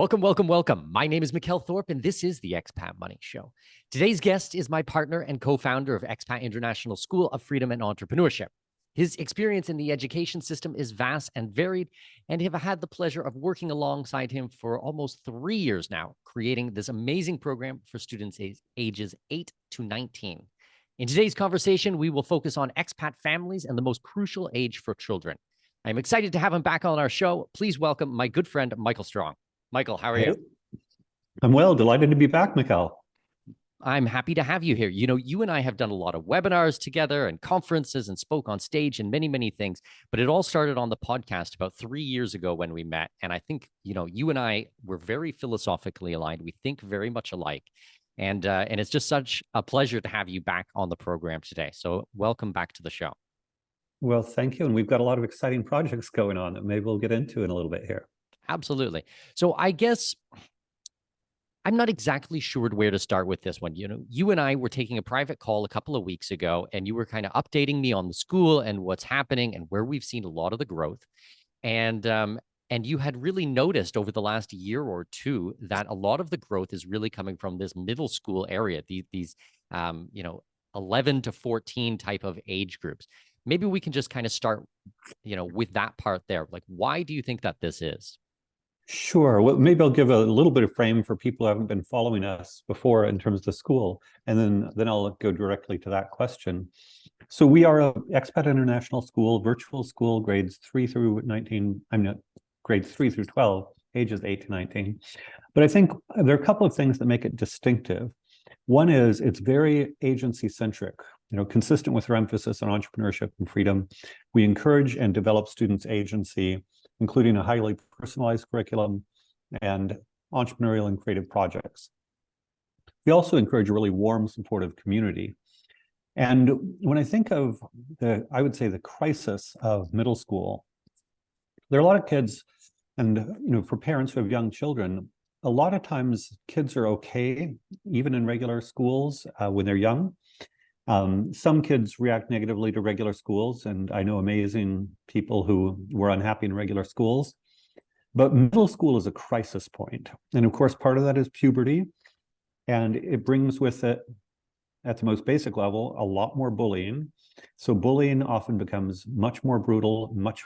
Welcome, welcome, welcome. My name is Mikkel Thorpe, and this is the Expat Money Show. Today's guest is my partner and co-founder of Expat International School of Freedom and Entrepreneurship. His experience in the education system is vast and varied, and I've had the pleasure of working alongside him for almost 3 years now, creating this amazing program for students ages 8 to 19. In today's conversation, we will focus on expat families and the most crucial age for children. I'm excited to have him back on our show. Please welcome my good friend, Michael Strong. Michael, how are you? I'm well, delighted to be back, Mikkel. I'm happy to have you here. You know, you and I have done a lot of webinars together and conferences and spoke on stage and many, many things, but it all started on the podcast about 3 years ago when we met. And I think, you know, you and I were very philosophically aligned. We think very much alike. And it's just such a pleasure to have you back on the program today. So welcome back to the show. Well, thank you. And we've got a lot of exciting projects going on that maybe we'll get into in a little bit here. Absolutely. So I guess I'm not exactly sure where to start with this one. You know, you and I were taking a private call a couple of weeks ago, and you were kind of updating me on the school and what's happening and where we've seen a lot of the growth. And you had really noticed over the last year or two that a lot of the growth is really coming from this middle school area, these 11 to 14 type of age groups. Maybe we can just kind of start, with that part there. Like, why do you think that this is? Sure. Well, maybe I'll give a little bit of frame for people who haven't been following us before in terms of the school, and then I'll go directly to that question. So we are a Expat International School, virtual school, grades 3 through 19. Grades 3 through 12, ages 8 to 19. But I think there are a couple of things that make it distinctive. One is it's very agency-centric, consistent with our emphasis on entrepreneurship and freedom. We encourage and develop students' agency, including a highly personalized curriculum and entrepreneurial and creative projects. We also encourage a really warm, supportive community. And when I think of I would say the crisis of middle school, there are a lot of kids, and for parents who have young children, a lot of times kids are okay, even in regular schools when they're young. Some kids react negatively to regular schools, and I know amazing people who were unhappy in regular schools. But middle school is a crisis point. And of course, part of that is puberty, and it brings with it, at the most basic level, a lot more bullying. So bullying often becomes much more brutal, much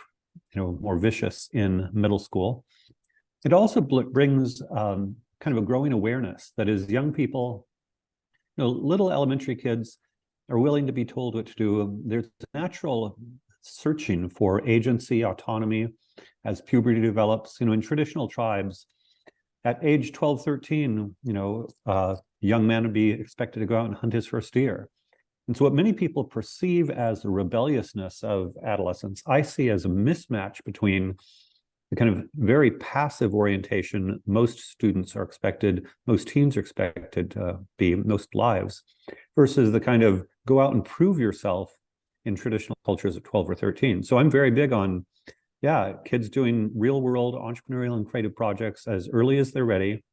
more vicious in middle school. It also brings kind of a growing awareness that as young people, little elementary kids are willing to be told what to do. There's natural searching for agency, autonomy as puberty develops. In traditional tribes, at age 12, 13, a young man would be expected to go out and hunt his first deer. And so what many people perceive as the rebelliousness of adolescence, I see as a mismatch between the kind of very passive orientation most teens are expected to be most lives, versus the kind of go out and prove yourself in traditional cultures at 12 or 13. So I'm very big on, kids doing real world entrepreneurial and creative projects as early as they're ready,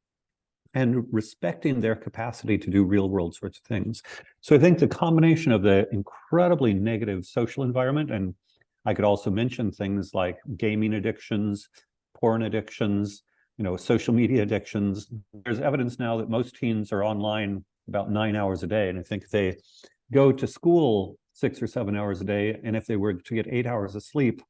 and respecting their capacity to do real world sorts of things. So I think the combination of the incredibly negative social environment, and I could also mention things like gaming addictions, porn addictions, social media addictions. There's evidence now that most teens are online about 9 hours a day. And I think they go to school 6 or 7 hours a day. And if they were to get 8 hours of sleep,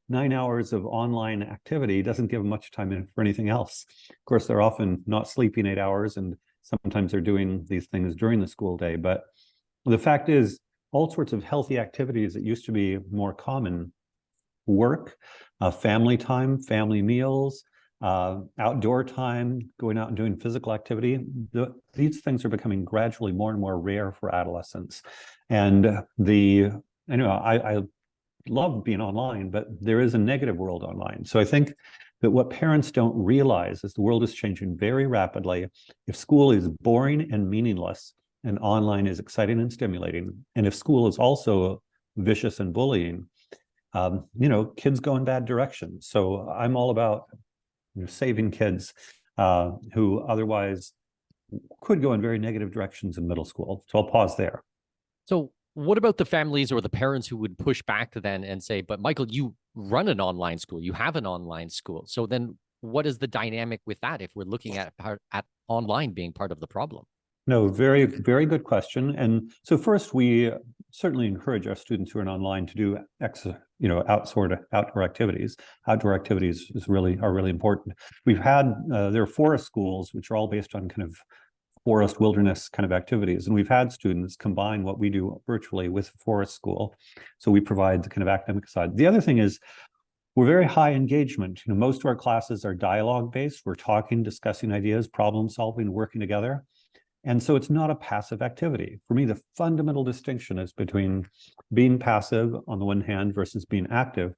9 hours of online activity doesn't give them much time for anything else. Of course, they're often not sleeping 8 hours, and sometimes they're doing these things during the school day. But the fact is, all sorts of healthy activities that used to be more common, work, family time, family meals, outdoor time, going out and doing physical activity, these things are becoming gradually more and more rare for adolescents. And I love being online, but there is a negative world online. So I think that what parents don't realize is the world is changing very rapidly. If school is boring and meaningless, and online is exciting and stimulating, and if school is also vicious and bullying, kids go in bad directions. So I'm all about saving kids who otherwise could go in very negative directions in middle school. So I'll pause there. So what about the families or the parents who would push back then and say, but Michael, you run an online school, you have an online school. So then what is the dynamic with that if we're looking at online being part of the problem? No, very, very good question. And so first, we certainly encourage our students who are online to do outdoor activities. Outdoor activities are really important. We've had there are forest schools, which are all based on kind of forest wilderness kind of activities, and we've had students combine what we do virtually with forest school. So we provide the kind of academic side. The other thing is, we're very high engagement. Most of our classes are dialogue based. We're talking, discussing ideas, problem solving, working together. And so it's not a passive activity. For me, the fundamental distinction is between being passive on the one hand versus being active.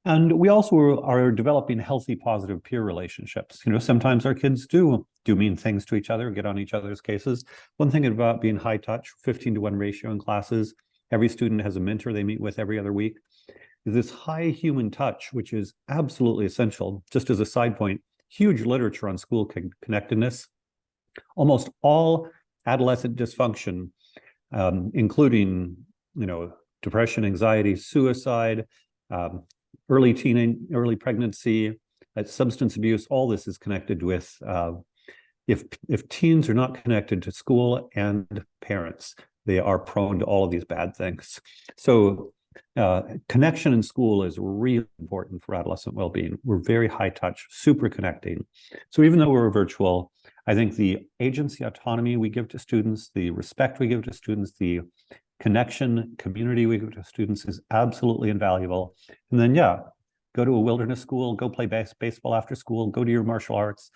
And we also are developing healthy, positive peer relationships. Sometimes our kids do mean things to each other, get on each other's cases. One thing about being high touch, 15-to-1 ratio in classes, every student has a mentor they meet with every other week. This high human touch, which is absolutely essential. Just as a side point, huge literature on school connectedness. Almost all adolescent dysfunction, including, depression, anxiety, suicide, early teenage, early pregnancy, substance abuse, all this is connected with, if teens are not connected to school and parents, they are prone to all of these bad things. So connection in school is really important for adolescent well-being. We're very high touch, super connecting. So even though we're virtual, I think the agency autonomy we give to students, the respect we give to students, the connection, community we give to students is absolutely invaluable. And then, go to a wilderness school, go play baseball after school, go to your martial arts.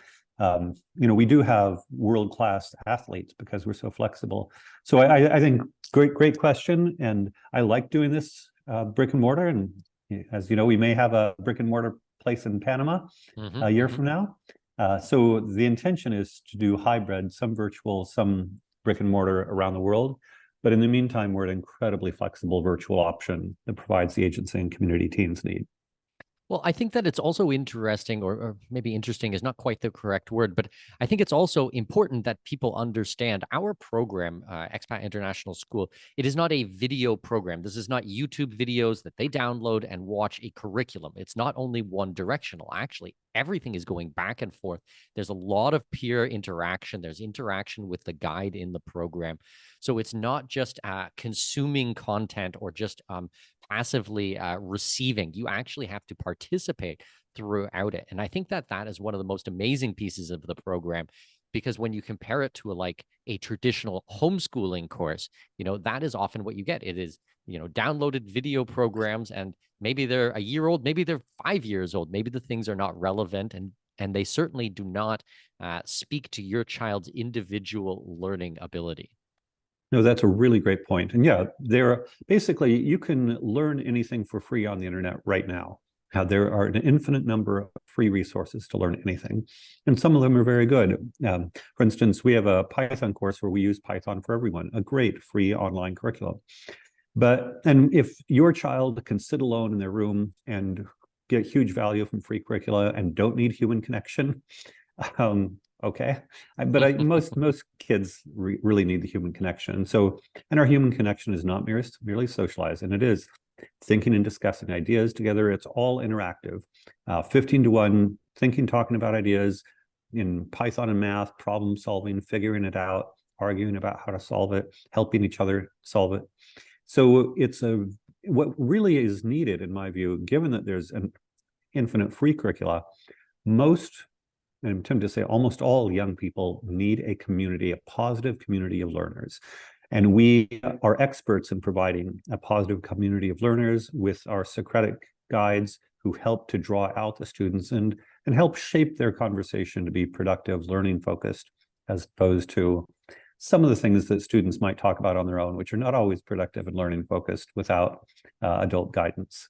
We do have world-class athletes because we're so flexible. So I think great question. And I like doing this brick and mortar. And as you know, we may have a brick and mortar place in Panama a year from now. So the intention is to do hybrid, some virtual, some brick and mortar around the world. But in the meantime, we're an incredibly flexible virtual option that provides the agency and community teams need. Well, I think that it's also interesting, or maybe interesting is not quite the correct word, but I think it's also important that people understand our program, Expat International School. It is not a video program. This is not YouTube videos that they download and watch a curriculum. It's not only one directional. Actually, everything is going back and forth. There's a lot of peer interaction. There's interaction with the guide in the program. So it's not just consuming content or just passively receiving. You actually have to participate throughout it. And I think that that is one of the most amazing pieces of the program, because when you compare it to a traditional homeschooling course, that is often what you get. It is, downloaded video programs, and maybe they're a year old, maybe they're 5 years old, maybe the things are not relevant, and they certainly do not speak to your child's individual learning ability. No, that's a really great point. And basically, you can learn anything for free on the internet right now. There are an infinite number of free resources to learn anything, and some of them are very good. For instance, we have a Python course where we use Python for Everyone, a great free online curriculum. And if your child can sit alone in their room and get huge value from free curricula and don't need human connection, okay, but most kids really need the human connection. And our human connection is not merely socialized, and it is thinking and discussing ideas together. It's all interactive. 15-to-1 thinking, talking about ideas in Python and math, problem solving, figuring it out, arguing about how to solve it, helping each other solve it. So what really is needed, in my view, given that there's an infinite free curricula, and I'm tempted to say almost all young people need a community, a positive community of learners. And we are experts in providing a positive community of learners with our Socratic guides who help to draw out the students and help shape their conversation to be productive, learning focused, as opposed to some of the things that students might talk about on their own, which are not always productive and learning focused without adult guidance.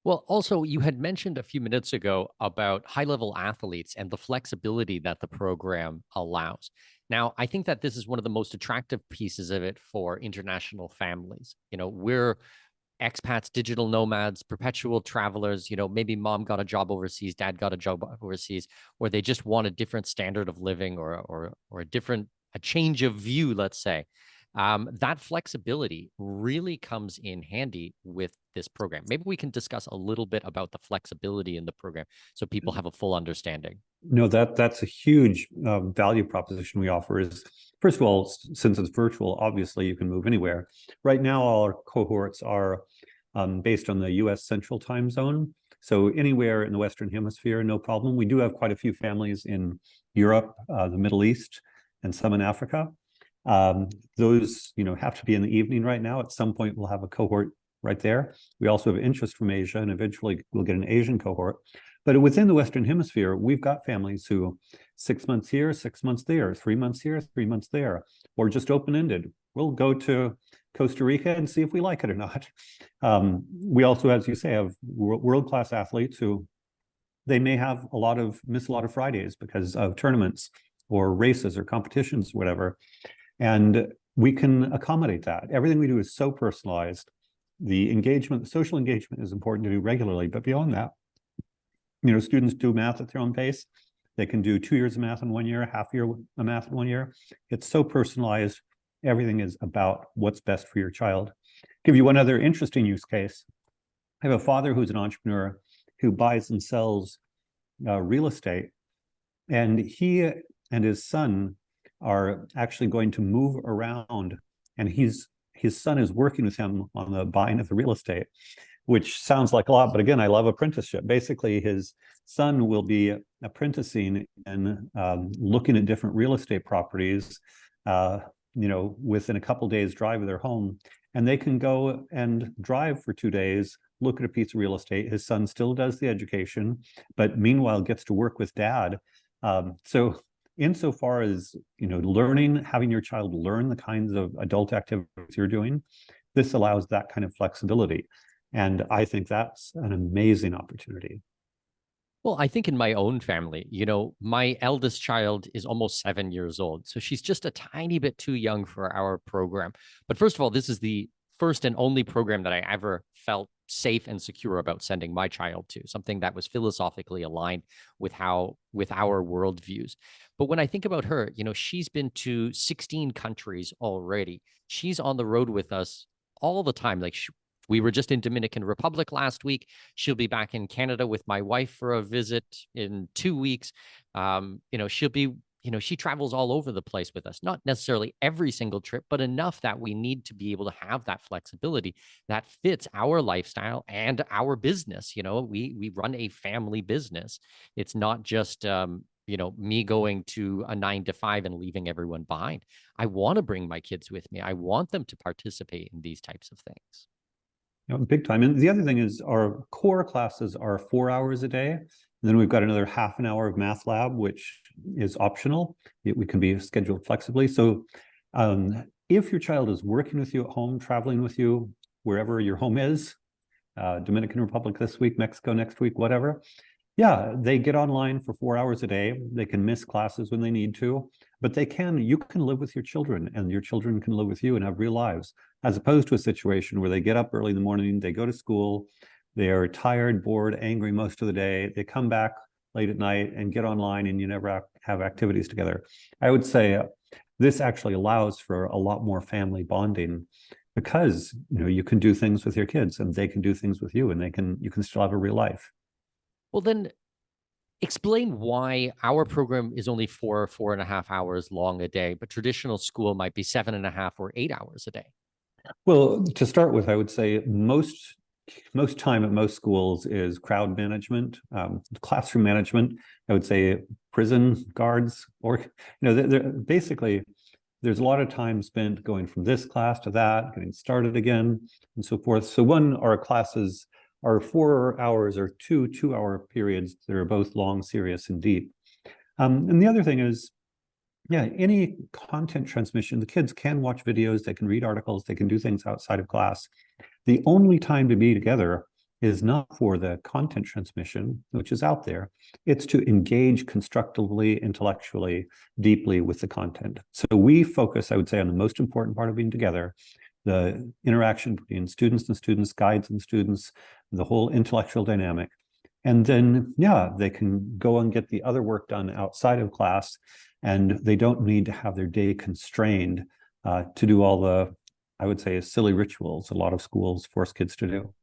Well, also, you had mentioned a few minutes ago about high-level athletes and the flexibility that the program allows. Now, I think that this is one of the most attractive pieces of it for international families. We're expats, digital nomads, perpetual travelers. Maybe mom got a job overseas, dad got a job overseas, or they just want a different standard of living or a change of view, let's say. That flexibility really comes in handy with this program. Maybe we can discuss a little bit about the flexibility in the program so people have a full understanding. No, that's a huge value proposition we offer is, first of all, since it's virtual, obviously you can move anywhere. Right now, all our cohorts are based on the US Central Time Zone. So anywhere in the Western Hemisphere, no problem. We do have quite a few families in Europe, the Middle East, and some in Africa. Those, have to be in the evening right now. At some point, we'll have a cohort right there. We also have interest from Asia, and eventually we'll get an Asian cohort. But within the Western Hemisphere, we've got families who 6 months here, 6 months there, 3 months here, 3 months there, or just open-ended. We'll go to Costa Rica and see if we like it or not. We also, as you say, have world-class athletes who they may have miss a lot of Fridays because of tournaments or races or competitions, whatever. And we can accommodate that. Everything we do is so personalized. The social engagement is important to do regularly, but beyond that, students do math at their own pace. They can do 2 years of math in 1 year, half year of math in 1 year. It's so personalized. Everything is about what's best for your child. Give you one other interesting use case. I have a father who's an entrepreneur who buys and sells real estate, and he and his son are actually going to move around, and his son is working with him on the buying of the real estate, which sounds like a lot, but again, I love apprenticeship. Basically, his son will be apprenticing and looking at different real estate properties, within a couple days drive of their home, and they can go and drive for 2 days, look at a piece of real estate. His son still does the education, but meanwhile gets to work with dad. So insofar as, having your child learn the kinds of adult activities you're doing, this allows that kind of flexibility. And I think that's an amazing opportunity. Well, I think in my own family, my eldest child is almost 7 years old. So she's just a tiny bit too young for our program. But first of all, this is the first and only program that I ever felt safe and secure about sending my child to, something that was philosophically aligned with our worldviews. But when I think about her, she's been to 16 countries already. She's on the road with us all the time. We were just in Dominican Republic last week. She'll be back in Canada with my wife for a visit in 2 weeks. She'll be, she travels all over the place with us, not necessarily every single trip, but enough that we need to be able to have that flexibility that fits our lifestyle and our business. We run a family business. It's not just, me going to a 9 to 5 and leaving everyone behind. I want to bring my kids with me. I want them to participate in these types of things. Big time. And the other thing is our core classes are 4 hours a day. And then we've got another half an hour of math lab, which is optional. We can be scheduled flexibly. So if your child is working with you at home, traveling with you, wherever your home is, Dominican Republic this week, Mexico next week, whatever, they get online for 4 hours a day. They can miss classes when they need to, but you can live with your children, and your children can live with you and have real lives, as opposed to a situation where they get up early in the morning, they go to school, they are tired, bored, angry most of the day. They come back late at night and get online, and you never have activities together. I would say this actually allows for a lot more family bonding, because you can do things with your kids, and they can do things with you, and you can still have a real life. Well, then explain why our program is only 4.5 hours long a day, but traditional school might be 7.5 or 8 hours a day. Well, to start with, I would say most time at most schools is crowd management, classroom management. I would say prison guards, or basically there's a lot of time spent going from this class to that, getting started again, and so forth. So our classes are 4 hours or 2 2-hour periods that are both long, serious, and deep. And the other thing is, any content transmission, the kids can watch videos, they can read articles, they can do things outside of class. The only time to be together is not for the content transmission, which is out there. It's to engage constructively, intellectually, deeply with the content. So we focus, I would say, on the most important part of being together, the interaction between students and students, guides and students, the whole intellectual dynamic. And then, they can go and get the other work done outside of class, and they don't need to have their day constrained to do all the, I would say, silly rituals a lot of schools force kids to do.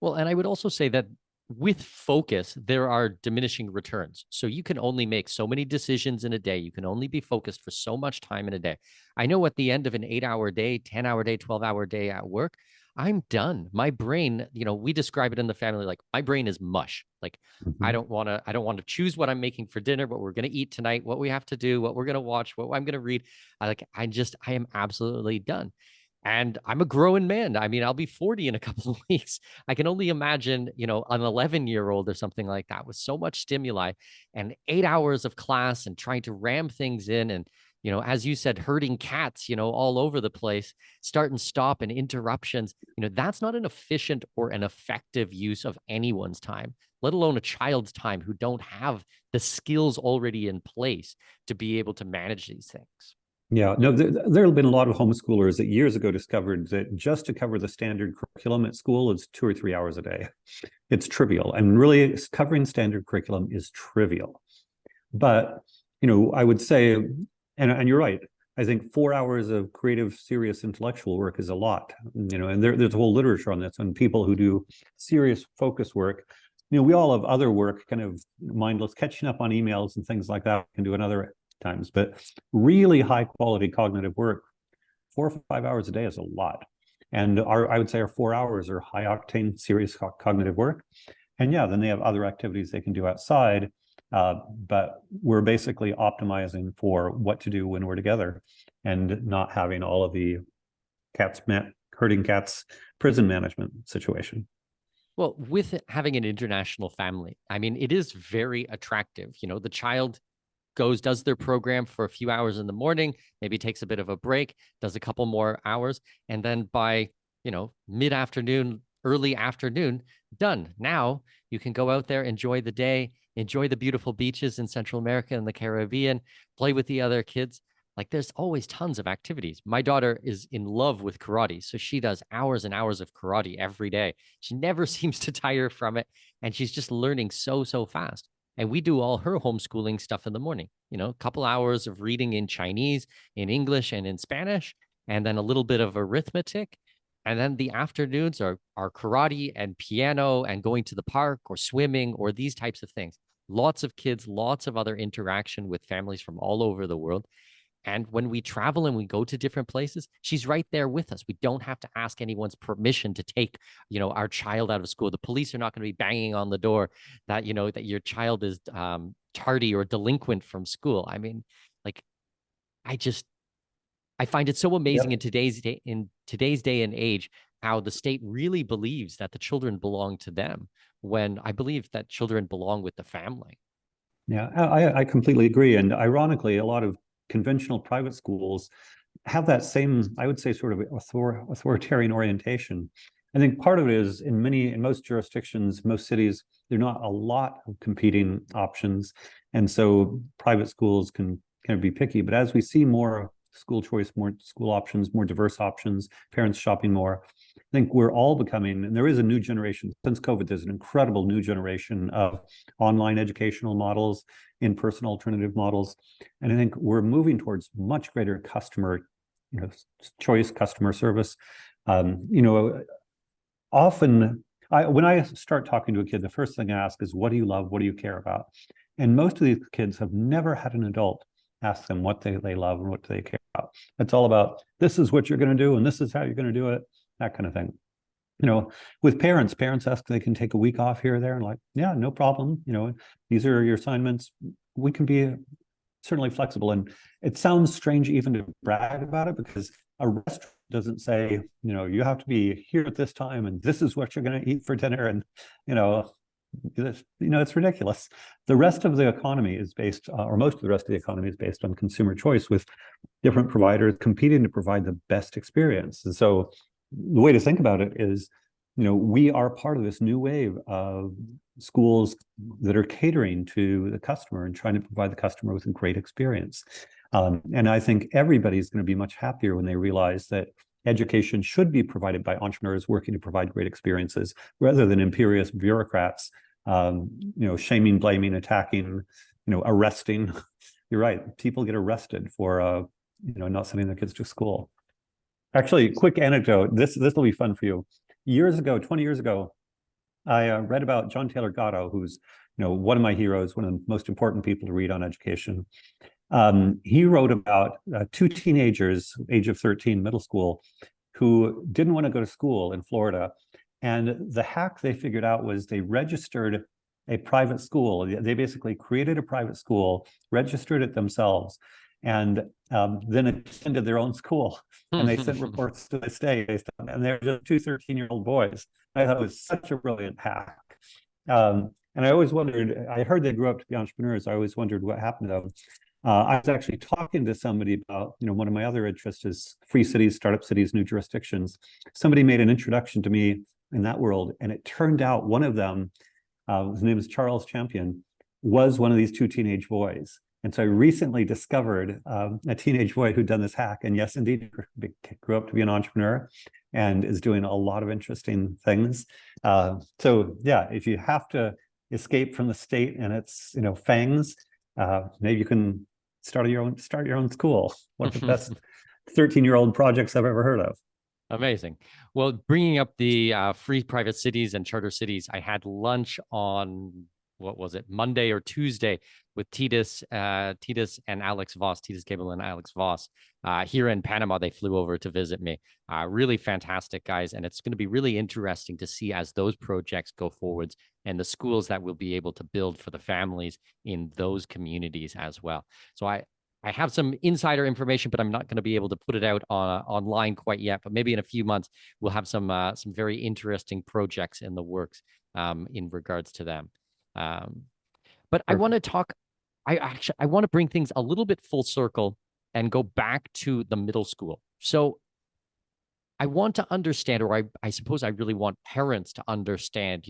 Well, and I would also say that with focus, there are diminishing returns. So you can only make so many decisions in a day. You can only be focused for so much time in a day. I know at the end of an 8-hour day, 10-hour day, 12-hour day at work, I'm done. My brain, we describe it in the family like my brain is mush. Like I Mhm. don't want to choose what I'm making for dinner, what we're going to eat tonight, what we have to do, what we're going to watch, what I'm going to read. I am absolutely done. And I'm a growing man. I mean, I'll be 40 in a couple of weeks. I can only imagine, an 11-year-old or something like that with so much stimuli and 8 hours of class and trying to ram things in. And, as you said, herding cats, all over the place, start and stop and interruptions. That's not an efficient or an effective use of anyone's time, let alone a child's time who don't have the skills already in place to be able to manage these things. Yeah, no, there have been a lot of homeschoolers that years ago discovered that just to cover the standard curriculum at school is 2 or 3 hours a day. It's trivial. And really, covering standard curriculum is trivial. But, I would say, and you're right, I think 4 hours of creative, serious intellectual work is a lot, and there's a whole literature on this, on people who do serious focus work. We all have other work, kind of mindless catching up on emails and things like that, we can do another times, but really high quality cognitive work, 4 or 5 hours a day is a lot. And I would say our 4 hours are high octane, serious cognitive work. And yeah, then they have other activities they can do outside. But we're basically optimizing for what to do when we're together and not having all of the herding cats prison management situation. Well, with having an international family, I mean, it is very attractive. The child does their program for a few hours in the morning, maybe takes a bit of a break, does a couple more hours, and then by, mid-afternoon, early afternoon, done. Now you can go out there, enjoy the day, enjoy the beautiful beaches in Central America and the Caribbean, play with the other kids. Like there's always tons of activities. My daughter is in love with karate, so she does hours and hours of karate every day. She never seems to tire from it, and she's just learning so fast. And we do all her homeschooling stuff in the morning, a couple hours of reading in Chinese, in English, and in Spanish, and then a little bit of arithmetic. And then the afternoons are karate and piano and going to the park or swimming or these types of things. Lots of kids, lots of other interaction with families from all over the world. And when we travel and we go to different places, she's right there with us. We don't have to ask anyone's permission to take, our child out of school. The police are not going to be banging on the door that, that your child is tardy or delinquent from school. I mean, like, I find it so amazing Yep. in today's day and age, how the state really believes that the children belong to them when I believe that children belong with the family. Yeah, I completely agree. And ironically, a lot of conventional private schools have that same, I would say, sort of authoritarian orientation. I think part of it is in most jurisdictions, most cities, there are not a lot of competing options. And so private schools can kind of be picky. But as we see more school choice, more school options, more diverse options, parents shopping more, I think we're all becoming, and there is a new generation since COVID, there's an incredible new generation of online educational models, in-person alternative models. And I think we're moving towards much greater customer, choice, customer service. Often when I start talking to a kid, the first thing I ask is, what do you love? What do you care about? And most of these kids have never had an adult ask them what they love and what they care about. It's all about, this is what you're going to do and this is how you're going to do it, that kind of thing. With parents ask if they can take a week off here or there, and like, yeah, no problem. These are your assignments. We can be certainly flexible. And it sounds strange even to brag about it, because a restaurant doesn't say, you have to be here at this time and this is what you're going to eat for dinner. And, it's ridiculous. The rest of the economy is based, or most of the rest of the economy is based on consumer choice, with different providers competing to provide the best experience. And so the way to think about it is, we are part of this new wave of schools that are catering to the customer and trying to provide the customer with a great experience. And I think everybody's going to be much happier when they realize that education should be provided by entrepreneurs working to provide great experiences, rather than imperious bureaucrats, shaming, blaming, attacking, arresting. You're right. People get arrested for not sending their kids to school. Actually, quick anecdote. This will be fun for you. Years ago, 20 years ago, I read about John Taylor Gatto, who's one of my heroes, one of the most important people to read on education. He wrote about two teenagers, age of 13, middle school, who didn't want to go to school in Florida. And the hack they figured out was they registered a private school. They basically created a private school, registered it themselves, and then attended their own school. And they sent reports to this day based on it. And they're just two 13-year-old boys. I thought it was such a brilliant hack. And I always wondered, I heard they grew up to be entrepreneurs. I always wondered what happened to them. I was actually talking to somebody about, one of my other interests is free cities, startup cities, new jurisdictions. Somebody made an introduction to me in that world. And it turned out one of them, his name is Charles Champion, was one of these two teenage boys. And so I recently discovered a teenage boy who'd done this hack. And yes, indeed, grew up to be an entrepreneur and is doing a lot of interesting things. So yeah, if you have to escape from the state and its fangs, maybe you can start your own school. One of the best 13-year-old projects I've ever heard of. Amazing. Well, bringing up the free private cities and charter cities, I had lunch on, what was it, Monday or Tuesday with Titus and Alex Voss, Titus Gable and Alex Voss. Here in Panama, they flew over to visit me. Really fantastic guys. And it's going to be really interesting to see as those projects go forwards and the schools that we'll be able to build for the families in those communities as well. So I have some insider information, but I'm not going to be able to put it out online quite yet. But maybe in a few months, we'll have some very interesting projects in the works in regards to them. But I want to talk. I want to bring things a little bit full circle and go back to the middle school. So I want to understand, or I suppose I really want parents to understand,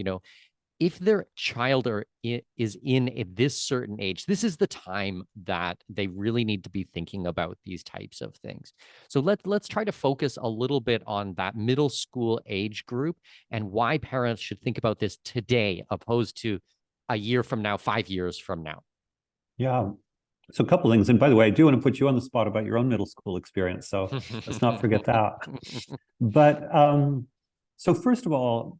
if their child is in this certain age, this is the time that they really need to be thinking about these types of things. So let's try to focus a little bit on that middle school age group and why parents should think about this today, opposed to a year from now, 5 years from now. Yeah. So a couple things. And by the way, I do want to put you on the spot about your own middle school experience. So let's not forget that. But so first of all,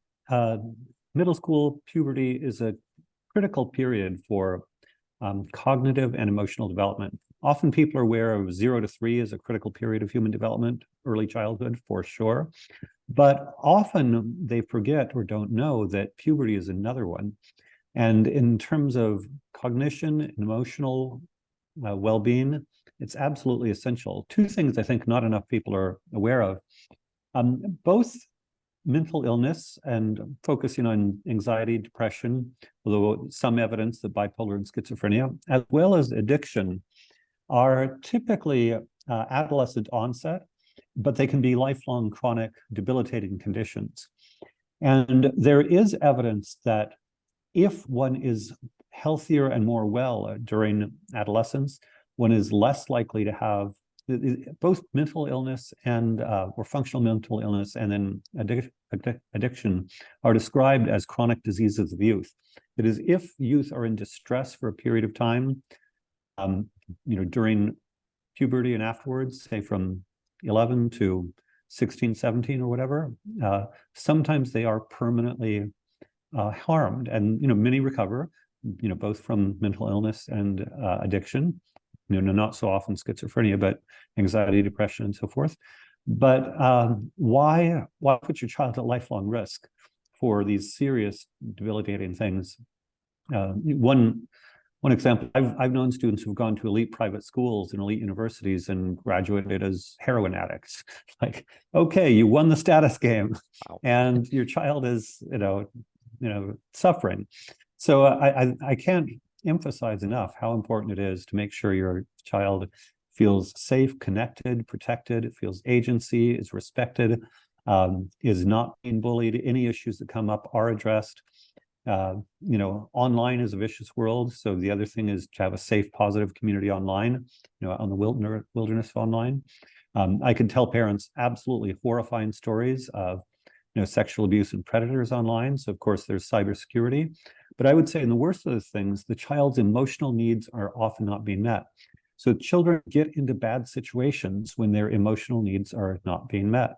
middle school puberty is a critical period for cognitive and emotional development. Often people are aware of 0 to 3 as a critical period of human development, early childhood for sure. But often they forget or don't know that puberty is another one. And in terms of cognition and emotional well-being, it's absolutely essential. Two things I think not enough people are aware of. Both mental illness and focusing on anxiety, depression, although some evidence that bipolar and schizophrenia, as well as addiction, are typically adolescent onset, but they can be lifelong, chronic, debilitating conditions. And there is evidence that if one is healthier and more well during adolescence, one is less likely to have both mental illness and or functional mental illness and then addiction are described as chronic diseases of youth. That is, if youth are in distress for a period of time, during puberty and afterwards, say from 11 to 16, 17 or whatever, sometimes they are permanently harmed, and many recover, both from mental illness and addiction. Not so often schizophrenia, but anxiety, depression, and so forth. But why put your child at lifelong risk for these serious, debilitating things? One example: I've known students who've gone to elite private schools and elite universities and graduated as heroin addicts. Like, okay, you won the status game, wow, and your child is, suffering. So I can't emphasize enough how important it is to make sure your child feels safe, connected, protected, feels agency, is respected, is not being bullied. Any issues that come up are addressed. Online is a vicious world. So the other thing is to have a safe, positive community online, on the wilderness online. I can tell parents absolutely horrifying stories of sexual abuse and predators online. So of course there's cybersecurity. But I would say in the worst of those things, the child's emotional needs are often not being met. So children get into bad situations when their emotional needs are not being met,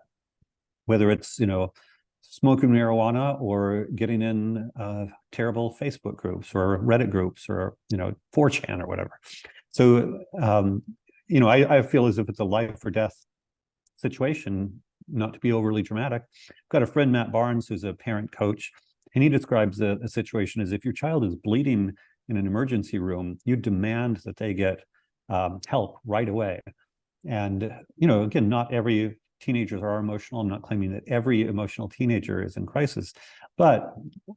whether it's, smoking marijuana or getting in terrible Facebook groups or Reddit groups or, 4chan or whatever. So, I feel as if it's a life or death situation, not to be overly dramatic. I've got a friend, Matt Barnes, who's a parent coach, and he describes a situation as if your child is bleeding in an emergency room, you demand that they get help right away. And, again, not every teenagers are emotional. I'm not claiming that every emotional teenager is in crisis, but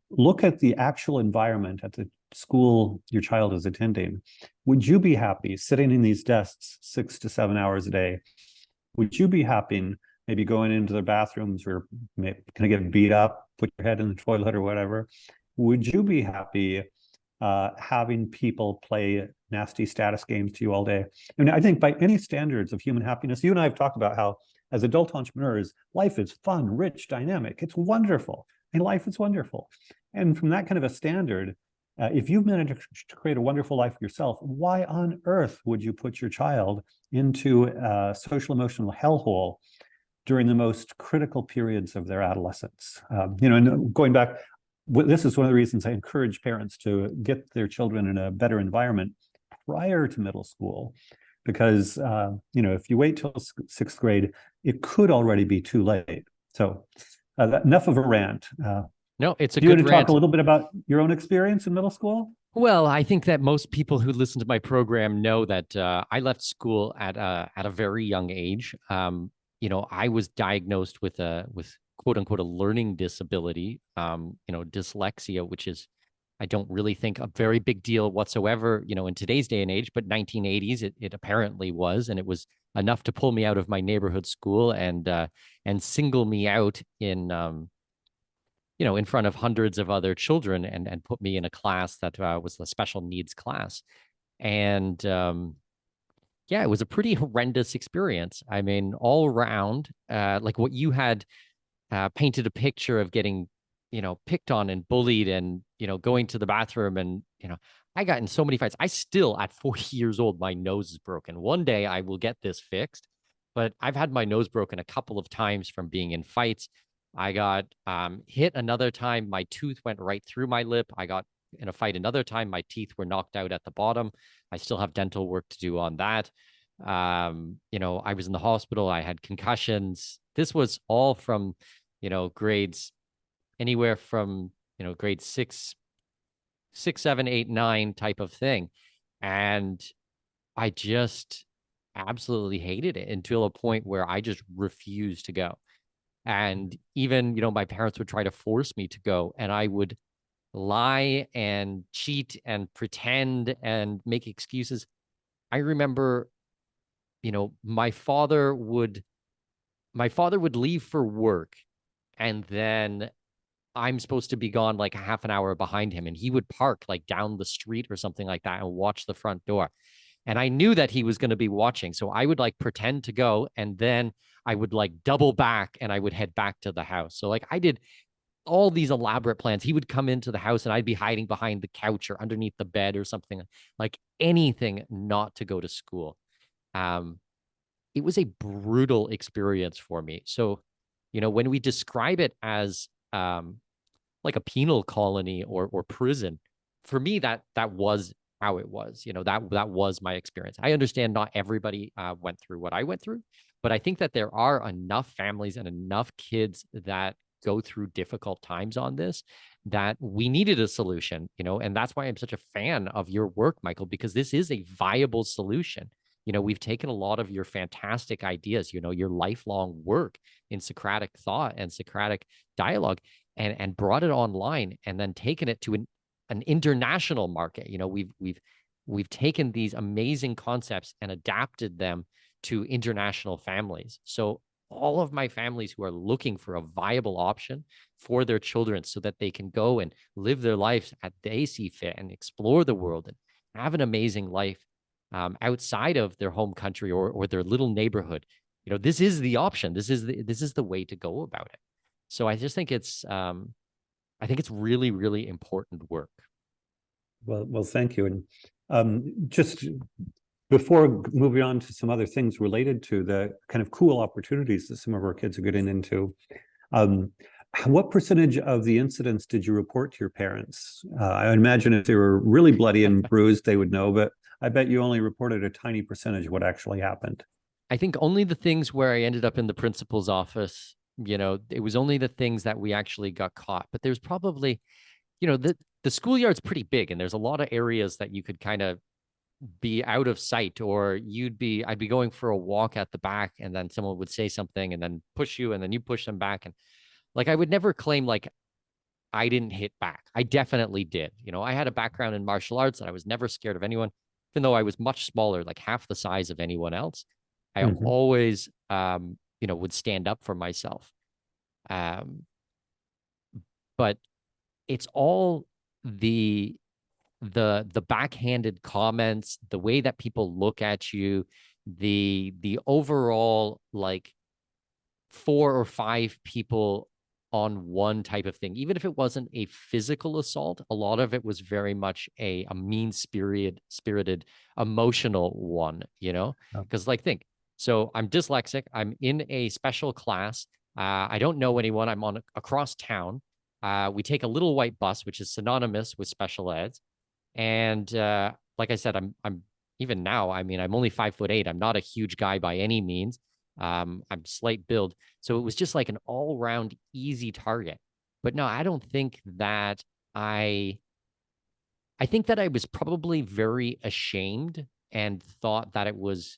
look at the actual environment at the school your child is attending. Would you be happy sitting in these desks 6 to 7 hours a day? Would you be happy maybe going into their bathrooms or going to get beat up, put your head in the toilet or whatever? Would you be happy having people play nasty status games to you all day? I mean, I think by any standards of human happiness, you and I have talked about how as adult entrepreneurs, life is fun, rich, dynamic. It's wonderful. And life is wonderful. And from that kind of a standard, if you've managed to create a wonderful life for yourself, why on earth would you put your child into a social emotional hellhole during the most critical periods of their adolescence? And going back, this is one of the reasons I encourage parents to get their children in a better environment prior to middle school, because if you wait till sixth grade, it could already be too late. So enough of a rant. No, it's a do you good want to rant. talk a little bit about your own experience in middle school? Well, I think that most people who listen to my program know that I left school at a very young age. I was diagnosed with quote unquote a learning disability, dyslexia, which is, I don't really think, a very big deal whatsoever, in today's day and age, but 1980s, it apparently was, and it was enough to pull me out of my neighborhood school and single me out in front of hundreds of other children and put me in a class that was the special needs class. And it was a pretty horrendous experience. I mean, all around, like what you had painted a picture of getting, picked on and bullied and, going to the bathroom. And, I got in so many fights. I still, at 40 years old, my nose is broken. One day I will get this fixed, but I've had my nose broken a couple of times from being in fights. I got hit another time. My tooth went right through my lip. I got in a fight another time. My teeth were knocked out at the bottom. I still have dental work to do on that. I was in the hospital. I had concussions. This was all from, grades anywhere from, grade 6, 7, 8, 9 type of thing. And I just absolutely hated it until a point where I just refused to go. And even, my parents would try to force me to go, and I would lie and cheat and pretend and make excuses. I remember, my father would leave for work, and then I'm supposed to be gone like a half an hour behind him, and he would park like down the street or something like that and watch the front door. And I knew that he was going to be watching. So I would like pretend to go, and then I would like double back and I would head back to the house. So like I did all these elaborate plans. He would come into the house and I'd be hiding behind the couch or underneath the bed or something, like anything not to go to school. It was a brutal experience for me. So, when we describe it as like a penal colony or prison, for me, that was how it was. That was my experience. I understand not everybody went through what I went through, but I think that there are enough families and enough kids that go through difficult times on this that we needed a solution, and that's why I'm such a fan of your work, Michael, because this is a viable solution. We've taken a lot of your fantastic ideas, your lifelong work in Socratic thought and Socratic dialogue, and brought it online, and then taken it to an international market. We've taken these amazing concepts and adapted them to international families. So all of my families who are looking for a viable option for their children so that they can go and live their lives as they see fit and explore the world and have an amazing life outside of their home country or their little neighborhood. This is the option. This is the way to go about it. So I just think it's really, really important work. Well, thank you. And just before moving on to some other things related to the kind of cool opportunities that some of our kids are getting into, what percentage of the incidents did you report to your parents? I imagine if they were really bloody and bruised, they would know, but I bet you only reported a tiny percentage of what actually happened. I think only the things where I ended up in the principal's office, it was only the things that we actually got caught. But there's probably, the schoolyard's pretty big, and there's a lot of areas that you could kind of be out of sight, or I'd be going for a walk at the back, and then someone would say something and then push you, and then you push them back. And like, I would never claim like I didn't hit back. I definitely did. I had a background in martial arts, and I was never scared of anyone, even though I was much smaller, like half the size of anyone else. I always, would stand up for myself. But it's all the backhanded comments, the way that people look at you, the overall, like, 4 or 5 people on one type of thing. Even if it wasn't a physical assault, a lot of it was very much a mean-spirited, emotional one, because think, so I'm dyslexic. I'm in a special class. I don't know anyone. I'm across town. We take a little white bus, which is synonymous with special eds. And like I said, I'm even now, I mean, I'm only 5'8". I'm not a huge guy by any means. I'm slight build. So it was just like an all-round easy target. But no, I don't think that I think that I was probably very ashamed and thought that it was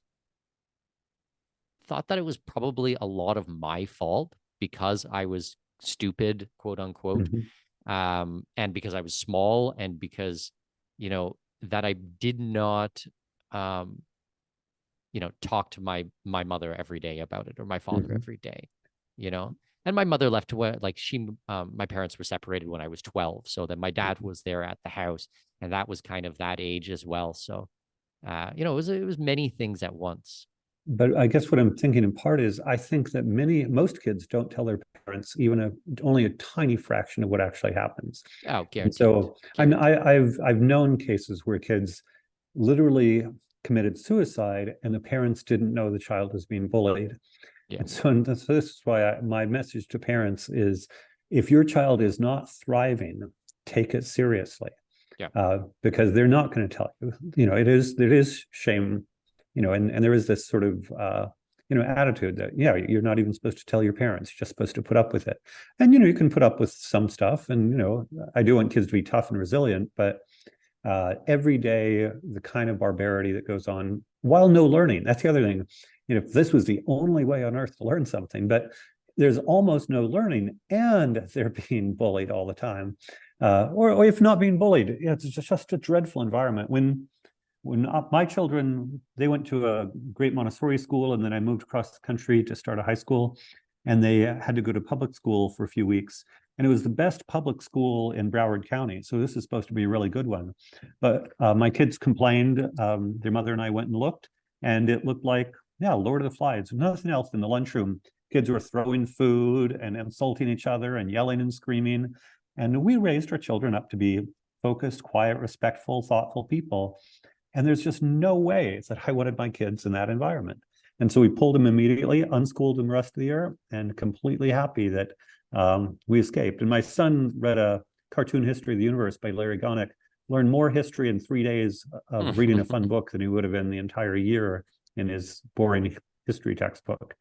probably a lot of my fault because I was stupid, quote unquote. And because I was small, and because, that I did not, talk to my mother every day about it, or my father every day, and my mother left to where, like, my parents were separated when I was 12. So then my dad was there at the house, and that was kind of that age as well. So, it was many things at once. But I guess what I'm thinking in part is I think that most kids don't tell their parents even only a tiny fraction of what actually happens. Oh, And guaranteed. so I've known cases where kids literally committed suicide and the parents didn't know the child was being bullied. Yeah. And so this is why my message to parents is, if your child is not thriving, take it seriously. Yeah. Because they're not going to tell you. It is shame. And there is this sort of, attitude that, you're not even supposed to tell your parents, you're just supposed to put up with it. And, you can put up with some stuff. And, I do want kids to be tough and resilient, but every day, the kind of barbarity that goes on while no learning, that's the other thing. If this was the only way on earth to learn something, but there's almost no learning and they're being bullied all the time. Or if not being bullied, it's just a dreadful environment. When my children, they went to a great Montessori school, and then I moved across the country to start a high school, and they had to go to public school for a few weeks. And it was the best public school in Broward County. So this is supposed to be a really good one. But my kids complained. Their mother and I went and looked, and it looked like, Lord of the Flies. Nothing else in the lunchroom. Kids were throwing food and insulting each other and yelling and screaming. And we raised our children up to be focused, quiet, respectful, thoughtful people. And there's just no way that I wanted my kids in that environment. And so we pulled them immediately, unschooled them the rest of the year, and completely happy that we escaped. And my son read a Cartoon History of the Universe by Larry Gonick, learned more history in 3 days of reading a fun book than he would have in the entire year in his boring history textbook.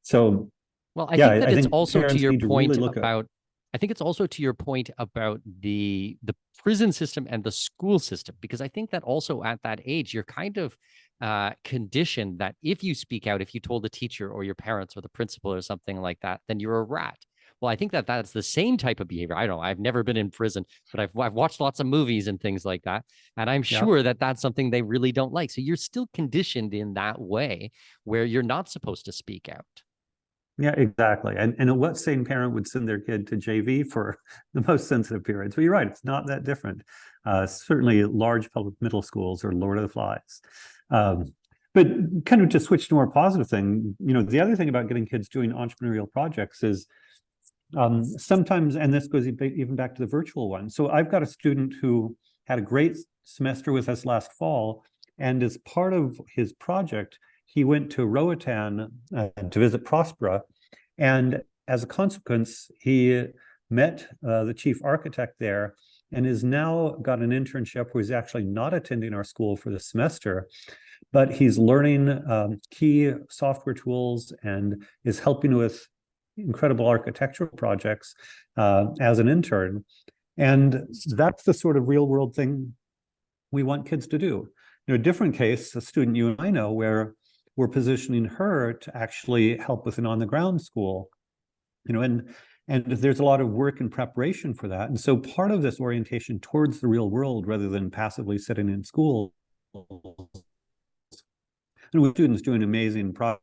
So, well, I think that I it's think also to your point about. I think it's also to your point about the prison system and the school system, because I think that also at that age, you're kind of conditioned that if you speak out, if you told a teacher or your parents or the principal or something like that, then you're a rat. Well, I think that that's the same type of behavior. I don't know. I've never been in prison, but I've watched lots of movies and things like that. And I'm sure that that's something they really don't like. So you're still conditioned in that way where you're not supposed to speak out. Yeah, exactly. And what sane parent would send their kid to JV for the most sensitive periods? Well, you're right. It's not that different. Certainly large public middle schools are Lord of the Flies. But kind of to switch to a more positive thing, the other thing about getting kids doing entrepreneurial projects is sometimes, and this goes even back to the virtual one. So I've got a student who had a great semester with us last fall, And as part of his project, he went to Roatan to visit Prospera. And as a consequence, he met the chief architect there and has now got an internship where he's actually not attending our school for the semester, but he's learning key software tools and is helping with incredible architectural projects as an intern. And that's the sort of real world thing we want kids to do. In a different case, a student you and I know, where we're positioning her to actually help with an on the ground school, and there's a lot of work and preparation for that. And so part of this orientation towards the real world, rather than passively sitting in school, and with students doing amazing projects,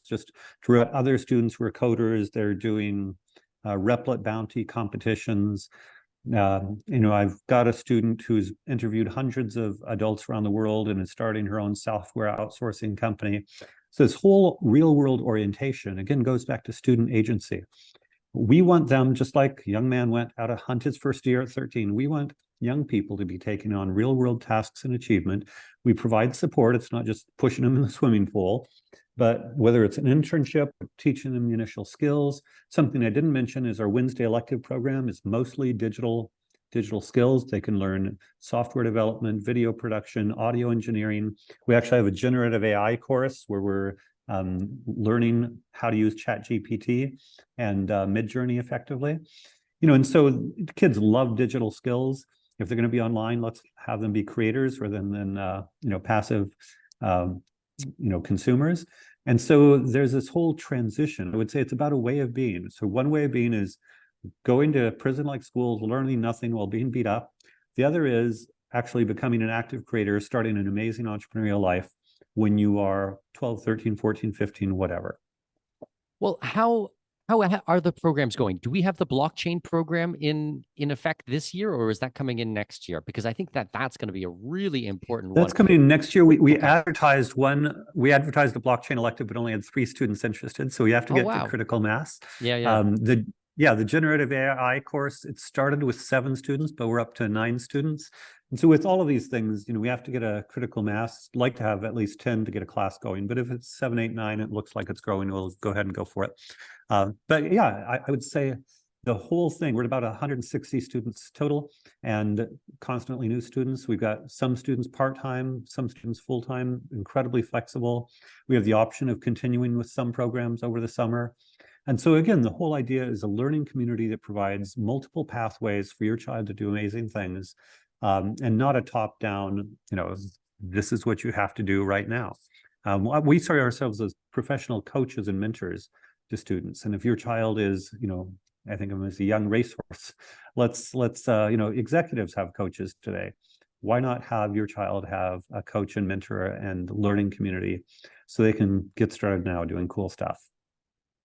just for other students who are coders, they're doing Replit bounty competitions. I've got a student who's interviewed hundreds of adults around the world and is starting her own software outsourcing company. So this whole real world orientation, again, goes back to student agency. We want them, just like a young man went out to hunt his first deer at 13, we want young people to be taking on real world tasks and achievement. We provide support. It's not just pushing them in the swimming pool, but whether it's an internship, teaching them the initial skills. Something I didn't mention is our Wednesday elective program is mostly digital skills. They can learn software development, video production, audio engineering. We actually have a generative AI course where we're learning how to use ChatGPT and Midjourney effectively. And so kids love digital skills. If they're going to be online, let's have them be creators rather than passive consumers. And so there's this whole transition. I would say it's about a way of being. So one way of being is going to prison-like schools, learning nothing while being beat up. The other is actually becoming an active creator, starting an amazing entrepreneurial life when you are 12, 13, 14, 15, whatever. Well, how are the programs going? Do we have the blockchain program in effect this year, or is that coming in next year? Because I think that's going to be a really important one. That's coming in next year. We advertised the blockchain elective, but only had 3 students interested. So we have to get to critical mass. Yeah. The generative AI course, it started with 7 students, but we're up to 9 students. And so with all of these things, we have to get a critical mass, like to have at least 10 to get a class going. But if it's 7, 8, 9, it looks like it's growing, we'll go ahead and go for it. But yeah, I would say the whole thing, we're at about 160 students total and constantly new students. We've got some students part-time, some students full-time, incredibly flexible. We have the option of continuing with some programs over the summer. And so again, the whole idea is a learning community that provides multiple pathways for your child to do amazing things, and not a top-down, this is what you have to do right now. We see ourselves as professional coaches and mentors to students. And if your child is, I think of them as a young racehorse, let's executives have coaches today. Why not have your child have a coach and mentor and learning community so they can get started now doing cool stuff?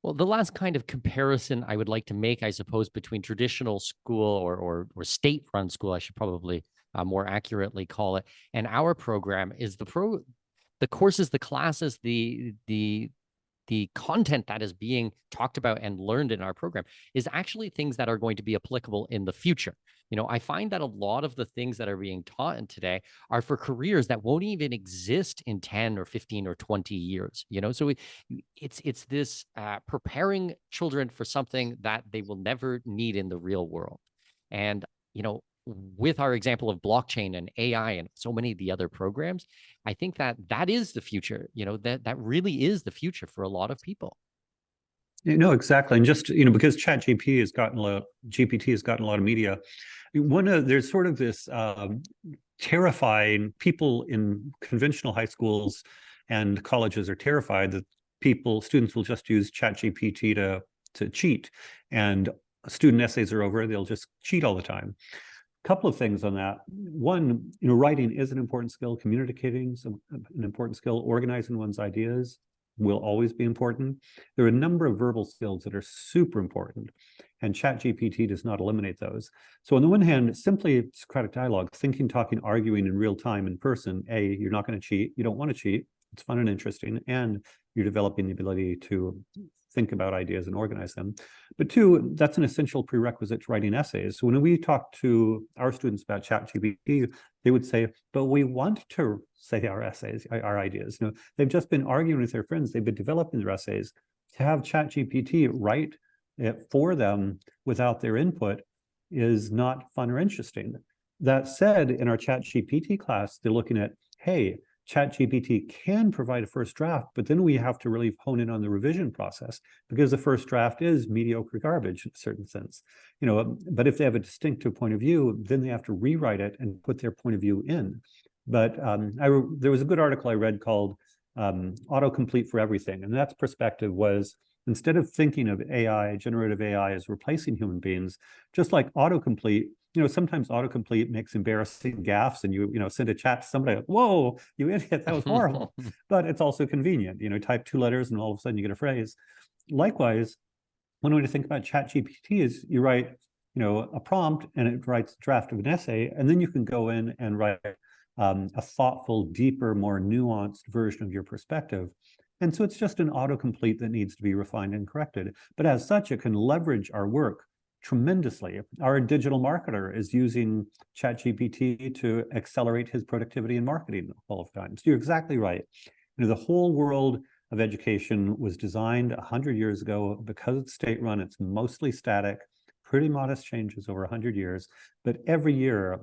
Well, the last kind of comparison I would like to make, I suppose, between traditional school or state-run school, I should probably more accurately call it, and our program is the courses, the classes, the content that is being talked about and learned in our program is actually things that are going to be applicable in the future. I find that a lot of the things that are being taught in today are for careers that won't even exist in 10 or 15 or 20 years. So it's this preparing children for something that they will never need in the real world. And, with our example of blockchain and AI and so many of the other programs, I think that is the future, that really is the future for a lot of people. Exactly. And just, because GPT has gotten a lot of media, there's sort of this terrifying, people in conventional high schools and colleges are terrified that students will just use ChatGPT to cheat, and student essays are over, they'll just cheat all the time. Couple of things on that. One, writing is an important skill, communicating is an important skill, organizing one's ideas will always be important. There are a number of verbal skills that are super important, and ChatGPT does not eliminate those. So on the one hand, simply Socratic dialogue, thinking, talking, arguing in real time in person, you're not going to cheat. You don't want to cheat. It's fun and interesting, and you're developing the ability to think about ideas and organize them. But two, that's an essential prerequisite to writing essays. So when we talk to our students about ChatGPT, they would say, but we want to say our essays, our ideas. They've just been arguing with their friends. They've been developing their essays. To have ChatGPT write it for them without their input is not fun or interesting. That said, in our ChatGPT class, they're looking at, hey, ChatGPT can provide a first draft, but then we have to really hone in on the revision process because the first draft is mediocre garbage in a certain sense. But if they have a distinctive point of view, then they have to rewrite it and put their point of view in. But there was a good article I read called Autocomplete for Everything. And that's perspective was, instead of thinking of AI, generative AI, as replacing human beings, just like autocomplete, sometimes autocomplete makes embarrassing gaffes and you send a chat to somebody, like, whoa, you idiot, that was horrible. But it's also convenient. Type 2 letters and all of a sudden you get a phrase. Likewise, one way to think about ChatGPT is you write, a prompt and it writes a draft of an essay, and then you can go in and write a thoughtful, deeper, more nuanced version of your perspective. And so it's just an autocomplete that needs to be refined and corrected. But as such, it can leverage our work tremendously. Our digital marketer is using ChatGPT to accelerate his productivity in marketing all of the time. So you're exactly right. The whole world of education was designed 100 years ago. Because it's state-run, it's mostly static, pretty modest changes over 100 years. But every year,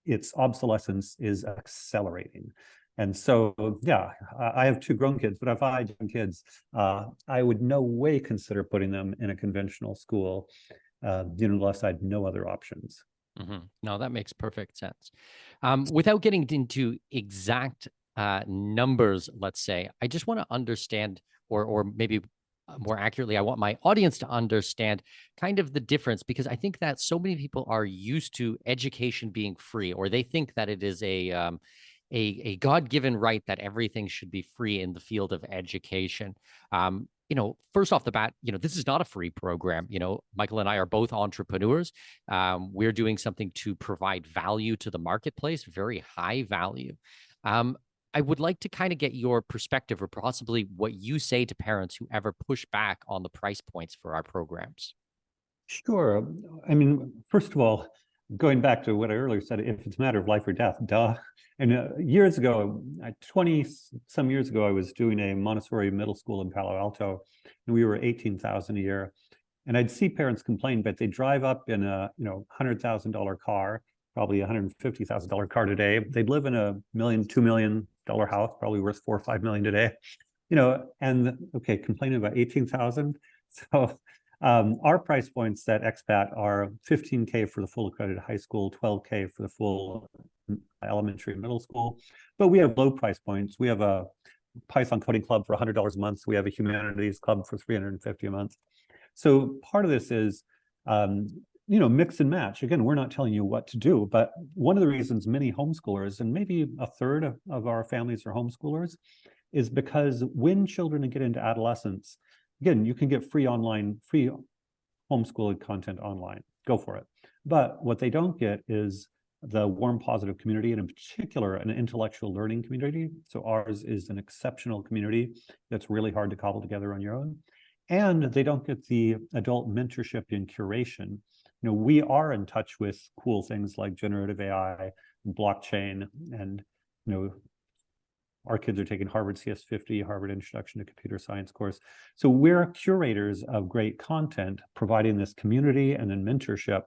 its obsolescence is accelerating. And so, yeah, I have 2 grown kids, but if I had young kids, I would no way consider putting them in a conventional school, unless I had no other options. No, that makes perfect sense. Without getting into exact numbers, let's say, I just want to understand, or maybe more accurately, I want my audience to understand kind of the difference, because I think that so many people are used to education being free, or they think that it is a God-given right that everything should be free in the field of education. First off the bat, this is not a free program. Michael and I are both entrepreneurs. We're doing something to provide value to the marketplace, very high value. I would like to kind of get your perspective, or possibly what you say to parents who ever push back on the price points for our programs. Sure. I mean, first of all, going back to what I earlier said, if it's a matter of life or death, duh. And years ago, 20 some years ago, I was doing a Montessori middle school in Palo Alto, and we were $18,000 a year. And I'd see parents complain, but they drive up in a $100,000 car, probably $150,000 car today. They'd live in a $1 million, $2 million house, probably worth $4 or $5 million today. And okay, complaining about 18,000. So our price points at Expat are $15K for the full accredited high school, $12K for the full elementary and middle school. But we have low price points. We have a Python coding club for $100 a month. We have a humanities club for $350 a month. So part of this is, mix and match. Again, we're not telling you what to do, but one of the reasons many homeschoolers, and maybe a third of our families are homeschoolers, is because when children get into adolescence, again, you can get free homeschooling content online. Go for it. But what they don't get is the warm, positive community, and in particular, an intellectual learning community. So ours is an exceptional community that's really hard to cobble together on your own. And they don't get the adult mentorship and curation. We are in touch with cool things like generative AI, and blockchain, and our kids are taking Harvard CS50, Harvard Introduction to Computer Science course. So we're curators of great content, providing this community and then mentorship.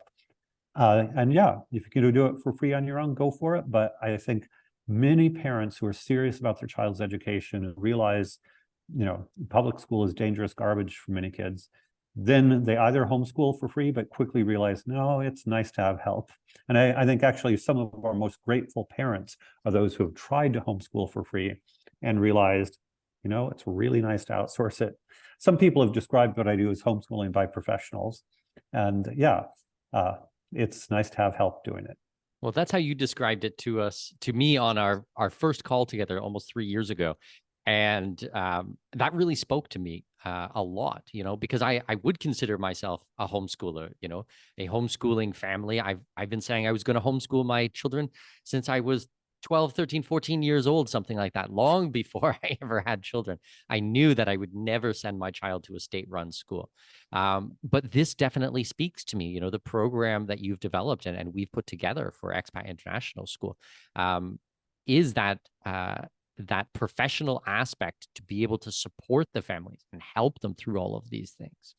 And yeah, if you can do it for free on your own, go for it. But I think many parents who are serious about their child's education and realize, public school is dangerous garbage for many kids, then they either homeschool for free, but quickly realize, no, it's nice to have help. And I think actually some of our most grateful parents are those who have tried to homeschool for free and realized, it's really nice to outsource it. Some people have described what I do as homeschooling by professionals. And yeah, it's nice to have help doing it. Well, that's how you described it to me on our first call together almost 3 years ago. And that really spoke to me a lot, because I would consider myself a homeschooler, a homeschooling family. I've been saying I was going to homeschool my children since I was 12, 13, 14 years old, something like that, long before I ever had children. I knew that I would never send my child to a state-run school. But this definitely speaks to me, the program that you've developed and we've put together for Expat International School is that professional aspect to be able to support the families and help them through all of these things.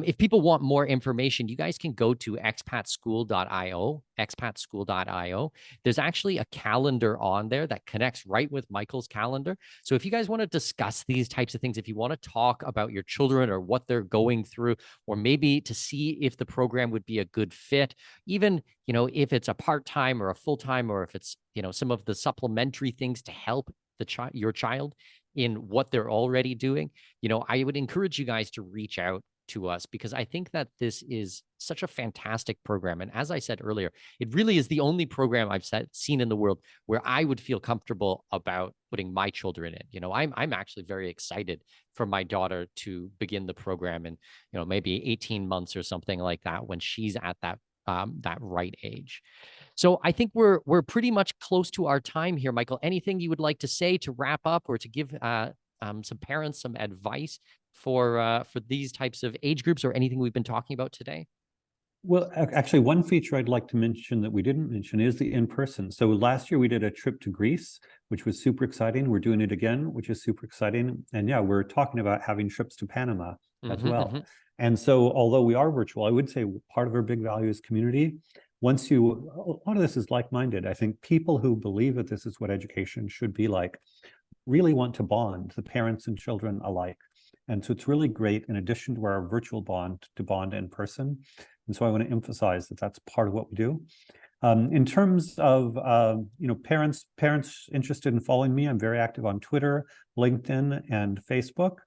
If people want more information, you guys can go to expatschool.io. There's actually a calendar on there that connects right with Michael's calendar. So if you guys want to discuss these types of things, if you want to talk about your children or what they're going through, or maybe to see if the program would be a good fit, even, if it's a part-time or a full-time, or if it's, some of the supplementary things to help your child in what they're already doing, I would encourage you guys to reach out to us, because I think that this is such a fantastic program. And as I said earlier, it really is the only program I've seen in the world where I would feel comfortable about putting my children in. I'm actually very excited for my daughter to begin the program in, maybe 18 months or something like that, when she's at that right age. So I think we're pretty much close to our time here, Michael. Anything you would like to say to wrap up, or to give some parents some advice for these types of age groups, or anything we've been talking about today? Well, actually, one feature I'd like to mention that we didn't mention is the in-person. So last year we did a trip to Greece, which was super exciting. We're doing it again, which is super exciting. And yeah, we're talking about having trips to Panama as well. And so although we are virtual, I would say part of our big value is community. A lot of this is like-minded. I think people who believe that this is what education should be like really want to bond, the parents and children alike. And so it's really great, in addition to our virtual bond, to bond in person. And so I want to emphasize that that's part of what we do. In terms of parents interested in following me, I'm very active on Twitter, LinkedIn, and Facebook.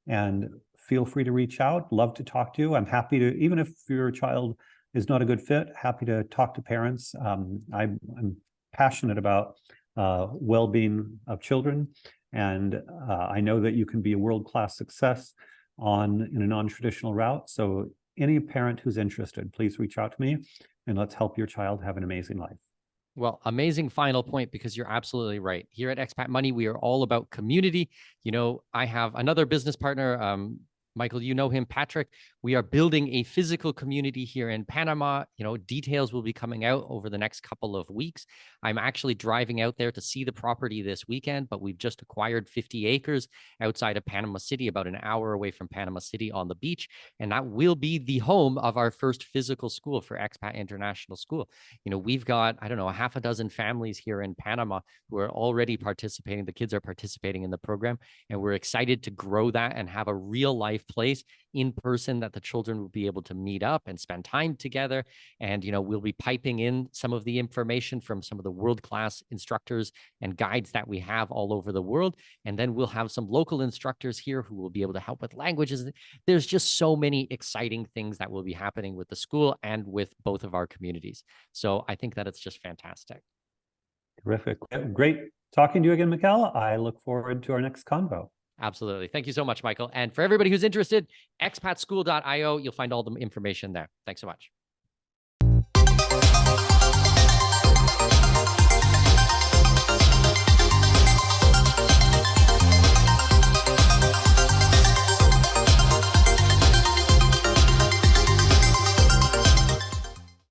And feel free to reach out. Love to talk to you. I'm happy to, even if your child is not a good fit, happy to talk to parents. I'm passionate about well-being of children. And I know that you can be a world-class success in a non-traditional route. So any parent who's interested, please reach out to me, and let's help your child have an amazing life. Well, amazing final point, because you're absolutely right. Here at Expat Money, we are all about community. I have another business partner, Michael, you know him, Patrick. We are building a physical community here in Panama. Details will be coming out over the next couple of weeks. I'm actually driving out there to see the property this weekend, but we've just acquired 50 acres outside of Panama City, about an hour away from Panama City on the beach. And that will be the home of our first physical school for Expat International School. We've got, I don't know, a half a dozen families here in Panama who are already participating. The kids are participating in the program, and we're excited to grow that and have a real life place in person that the children will be able to meet up and spend time together. And, we'll be piping in some of the information from some of the world-class instructors and guides that we have all over the world. And then we'll have some local instructors here who will be able to help with languages. There's just so many exciting things that will be happening with the school and with both of our communities. So I think that it's just fantastic. Terrific. Great talking to you again, Mikhail. I look forward to our next convo. Absolutely. Thank you so much, Michael. And for everybody who's interested, expatschool.io, you'll find all the information there. Thanks so much.